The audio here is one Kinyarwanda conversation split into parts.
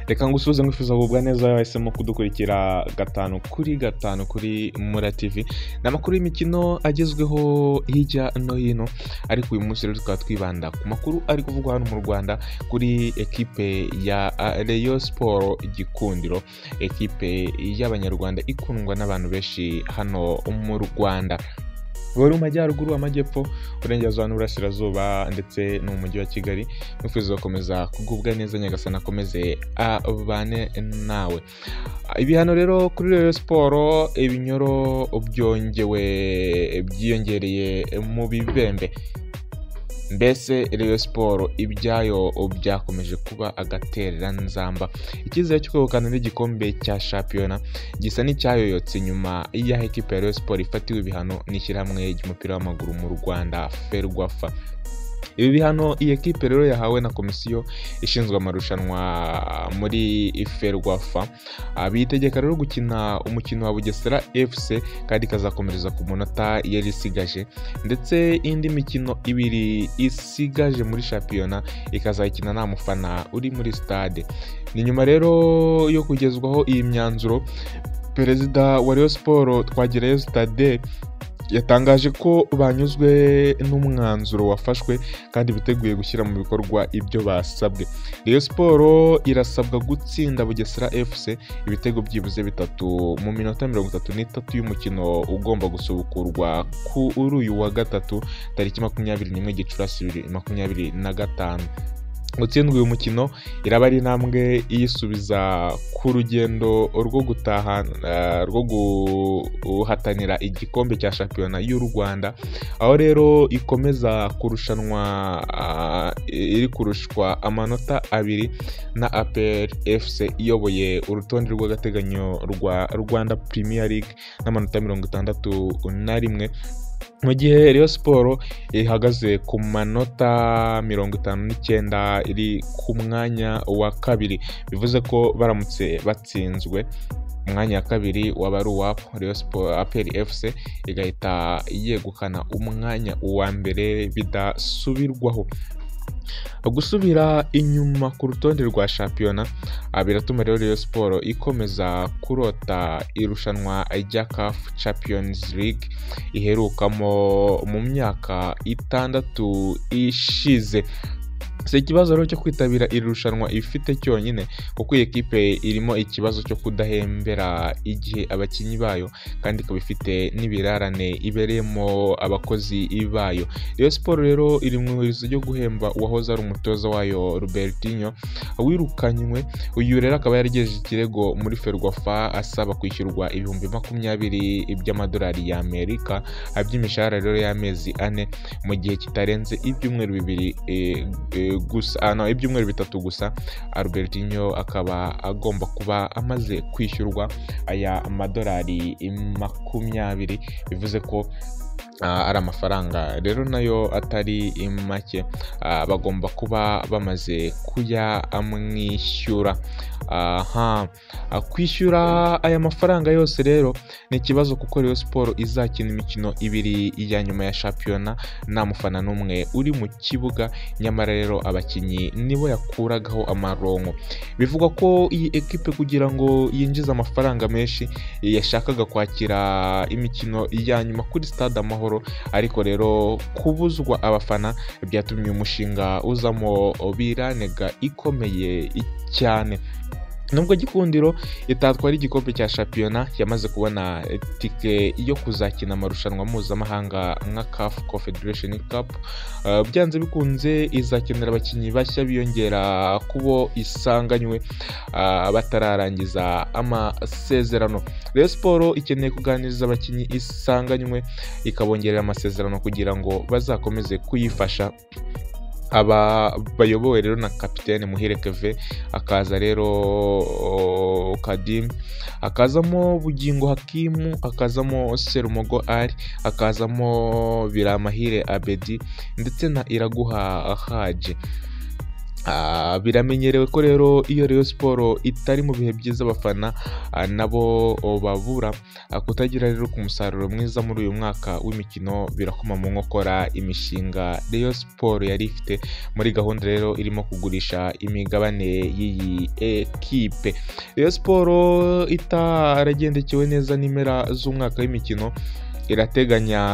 Reka ngusubize nkwifuza kugubwa neza wahisemo kudukurikira gatanu kuri Mura TV. N'amakuru y'imikino agezweho hirya no hino, ariko uyu munsi rero tukaba twibanda ku makuru ari kuvugwa hano mu Rwanda kuri ekipe ya Rayon Sport Gikundiro, ekipe y'abanyarwanda ikundwa n'abantu benshi hano mu Rwanda. Bari mu majyaruguru, amajyepfo, uburengerazuba n'uburasirazuba ndetse no mu mujyi wa Kigali. Mwifuza gukomeza kugubwa neza, Nyagasani akomeze abane nawe. Ibihano rero kuri Rayon Sport, ibinyoro byiyongereye mu bibembe. Mbese Rayon Sport ibyayo byakomeje kuba agaterera nzamba. Icyizere cyo kwegukana n'igikombe cya shampiyona gisa n'icyayoyotse nyuma y'aho ekipe ya Rayon Sport ifatiwe ibihano n'ishyirahamwe ry'umupira w'amaguru mu Rwanda Ferwafa. Ibi bihano iyi ekipe rero yahawe na komisiyo ishinzwe amarushanwa muri Ferwafa, bitegeka rero gukina umukino wa Bugesera FC kandi kazakomereza ku munota yari isigaje, ndetse indi mikino ibiri isigaje muri shampiyona ikazayikina nta mufana uri muri stade. Ni nyuma rero yo kugezwaho iyi myanzuro, perezida wa Rayon Sport Twagirayezu Stade yatangaje ko banyuzwe n'umwanzuro wafashwe kandi biteguye gushyira mu bikorwa ibyo basabwe. Rayon Sport irasabwa gutsinda Bugesera FC ibitego byibuze 3 mu minota 33 y'umukino ugomba gusubukurwa kuri uyu wa gatatu tariki 21 Gicurasi 2025. Gutsindwa uyu mukino iraba ari intambwe iyisubiza ku rugendo rwo guhatanira igikombe cya shampiyona y'u Rwanda, aho rero ikomeza iri kurushwa amanota 2 na APR FC iyoboye urutonde rw'agateganyo rwa Rwanda Premier League n'amanota 61, mu gihe Rayon Sport ihagaze ku manota 59 iri ku mwanya wa kabiri. Bivuze ko baramutse batsinzwe, umwanya wa kabiri waba ari uwabo Rayon Sport. APR FC igahita yegukana umwanya wa mbere bidasubirwaho. Gusubira inyuma ku rutonde rwa shampiyona biratuma rero Rayon Sport ikomeza kurota irushanwa rya CAF Champions League iherukamo mu myaka 6 ishize. Si ikibazo rero cyo kwitabira iri rushanwa ifite cyonyine, kuko iyi ekipe irimo ikibazo cyo kudahembera igihe abakinnyi bayo, kandi ikaba ifite n'ibirarane ibereyemo abakozi bayo. Rayon Sport rero iri mu iherezo ryo guhemba uwahoze ari umutoza wayo Robertinho wirukanywe. Uyu rero akaba yaragejeje ikirego muri Ferwafa asaba kwishyurwa ibihumbi 20 by'amadolari y'Amerika by'imishahara rero y'amezi 4 mu gihe kitarenze ibyumweru 2 ibyumweru 3 gusa. Robertinho akaba agomba kuba amaze kwishyurwa aya amadolari 20, bivuze ko ari amafaranga rero nayo atari make. Bagomba kuba bamaze kuyamwishyura. Kwishyura aya mafaranga yose rero ni ikibazo, kuko Rayon Sport izakina imikino 2 ya nyuma ya shampiyona nta mufana n'umwe uri mu kibuga, nyamara rero abakinnyi nibo yakuragaho amaronko. Bivugwa ko iyi ekipe kugira ngo yinjize amafaranga menshi yashakaga kwakira imikino ya nyuma kuri Stade Amahoro, ariko rero kubuzwa abafana byatumye umushinga uzamo biranega ikomeye cyane. Nubwo Gikundiro itatwara igikombe cya shampiyona, yamaze kubona tike yo kuzakina amarushanwa mpuzamahanga nka CAF Confederation Cup. Byanze bikunze izakenera abakinnyi bashya biyongera kubo isanganywe batararangiza amasezerano. Rayon Sport ikeneye kuganiriza abakinnyi isanganywe ikabongerera amasezerano kugira ngo bazakomeze kuyifasha. Aba bayobowe rero na kapitene Muhire Keve, akaza rero Kadim, akazamo Bugingo Hakimu, akazamo Serumogo Ali, akazamo Biramahire Abedi ndetse na Iraguha Haji. biramenyerewe ko rero iyo Rayon Sport itari mu bihe byiza abafana nabo babura kutagira rero ku musaruro mwiza muri uyu mwaka w'imikino birakoma mu nkokora imishinga Rayon Sport yari ifite muri gahunda rero irimo kugurisha imigabane y'iyi ekipe. Rayon Sport itaragendekewe neza n'impera z'umwaka w'imikino irateganya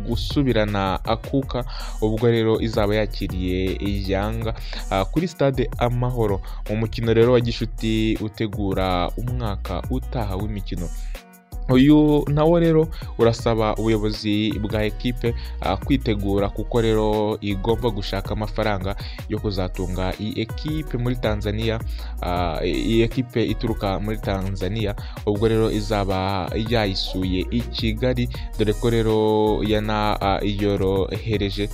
gusubirana akuka ubwo rero izaba yakiriye Yanga kuri stade Amahoro mu mukino rero wa gishuti utegura umwaka utaha w'imikino. Uyu nawo rero urasaba ubuyobozi bwa ekipe kwitegura kuko rero igomba gushaka amafaranga yo kuzatunga iyi ekipe muri Tanzania, iyi ekipe ituruka muri Tanzania ubwo rero izaba yayisuye i Kigali, dore ko rero yorohereje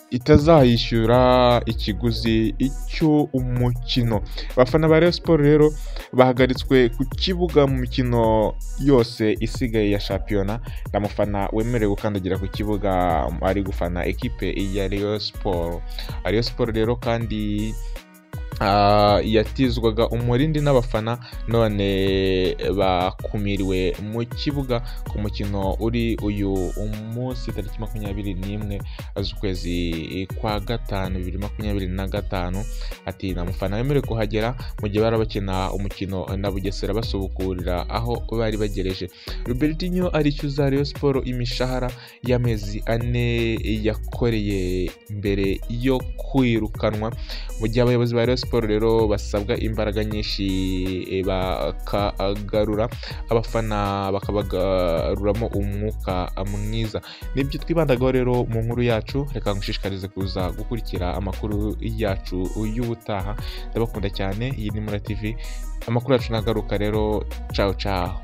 itazayishyura ikiguzi cy'umukino. Abafana ba Rayon Sport rero bahagaritswe ku kibuga mu mikino yose isigaye ya shampiyona. Nta mufana wemerewe gukandagira ku kibuga ari gufana ekipe ya Rayon Sport. Rayon Sport rero kandi yatizwaga umurindi n'abafana none bakumiriwe mu kibuga ku mukino uri uyu munsi tariki 21 z'ukwezi kwa gatanu 2025. Ati nta mufana wemerewe kuhagera mu gihe bari bakina umukino na Bugesera basubukurira aho bari bagereje. Robertinho arishyuza Rayon Sport imishahara y'amezi 4 yakoreye mbere yo kwirukanwa, mu gihe abayobozi ba Rayon Sport rero basabwa imbaraga nyinshi bakagarura abafana bakabagaruramo umwuka mwiza. Nibyo twibandagaho rero mu nkuru yacu, reka ngushishikarize kuza gukurikira amakuru yacu y'ubutaha. Ndabakunda cyane, iyi ni Mura TV, amakuru yacu nagaruka rero. Ciao ciao.